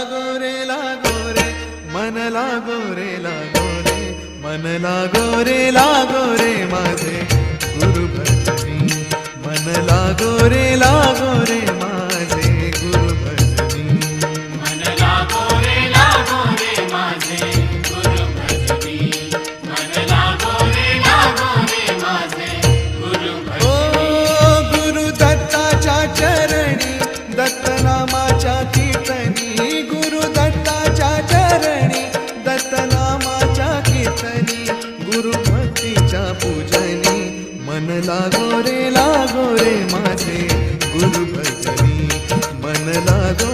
लागो रे मन लागो रे मन लागो रे माझे गुरु भजनी मन लागो रे माझे गुरु भजनी मन लागो रे माझे गुरु भजनी मन लागो रे माझे गुरु ओ भजनी गुरु दत्ताच्या चरणी दत्तनामाच्या कीर्तनी गुरु दत्ताच्या चरणी दत्तनामाच्या कीर्तनी गुरु भक्तीच्या पूजनी मन लागो रे माझे गुरु भजनी मन लागो